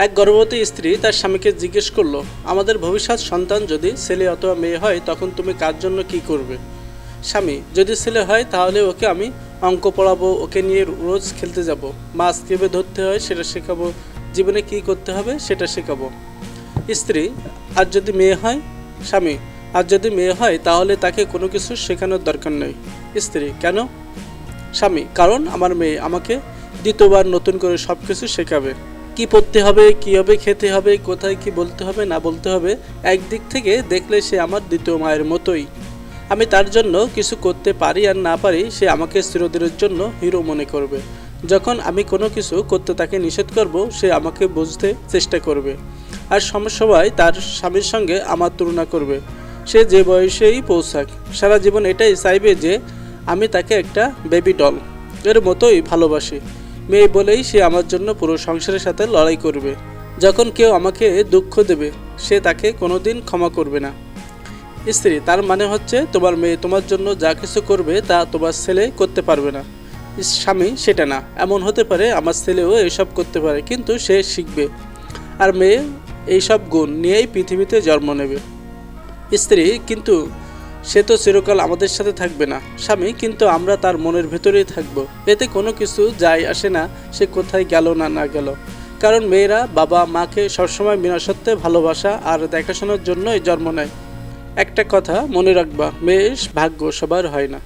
এক গর্ভবতী স্ত্রী তার স্বামীকে জিজ্ঞেস করলো, আমাদের ভবিষ্যৎ সন্তান যদি ছেলে অথবা মেয়ে হয় তখন তুমি কার জন্য কি করবে? স্বামী: যদি ছেলে হয় তাহলে ওকে আমি অঙ্ক পড়াবো, ওকে নিয়ে রোজ খেলতে যাব, মাছ কীভাবে ধরতে হয় সেটা শেখাবো, জীবনে কী করতে হবে সেটা শেখাবো। স্ত্রী: আর যদি মেয়ে হয়? স্বামী: আর যদি মেয়ে হয় তাহলে তাকে কোনো কিছু শেখানোর দরকার নেই। স্ত্রী: কেন? স্বামী: কারণ আমার মেয়ে আমাকে দ্বিতীয়বার নতুন করে সব কিছু শেখাবে, কি পড়তে হবে, কীভাবে খেতে হবে, কোথায় কি বলতে হবে না বলতে হবে। একদিক থেকে দেখলে সে আমার দ্বিতীয় মায়ের মতোই। আমি তার জন্য কিছু করতে পারি আর না পারি, সে আমাকে চিরদিনের জন্য হিরো মনে করবে। যখন আমি কোনো কিছু করতে তাকে নিষেধ করব, সে আমাকে বুঝতে চেষ্টা করবে আর সময় তার স্বামীর সঙ্গে আমার তুলনা করবে। সে যে বয়সেই পৌঁছাক, সারা জীবন এটাই চাইবে যে আমি তাকে একটা বেবি ডল এর মতোই ভালোবাসি। মেয়ে বলেই সে আমার জন্য পুরো সংসারের সাথে লড়াই করবে। যখন কেউ আমাকে দুঃখ দেবে, সে তাকে কোনোদিন ক্ষমা করবে না। স্ত্রী: তার মানে হচ্ছে তোমার মেয়ে তোমার জন্য যা কিছু করবে তা তোমার ছেলে করতে পারবে না। স্বামী: সেটা না, এমন হতে পারে আমার ছেলেও এসব করতে পারে, কিন্তু সে শিখবে আর মেয়ে এইসব গুণ নিয়েই পৃথিবীতে জন্ম নেবে। স্ত্রী: কিন্তু সে তো চিরকাল আমাদের সাথে থাকবে না। স্বামী: কিন্তু আমরা তার মনের ভেতরেই থাকবো, এতে কোনো কিছু যায় আসে না সে কোথায় গেল না গেল। কারণ মেয়েরা বাবা মাকে সবসময় বিনা সত্ত্বে ভালোবাসা আর দেখাশোনার জন্যই জন্ম নেয়। একটা কথা মনে রাখবা, মেয়ের ভাগ্য সবার হয় না।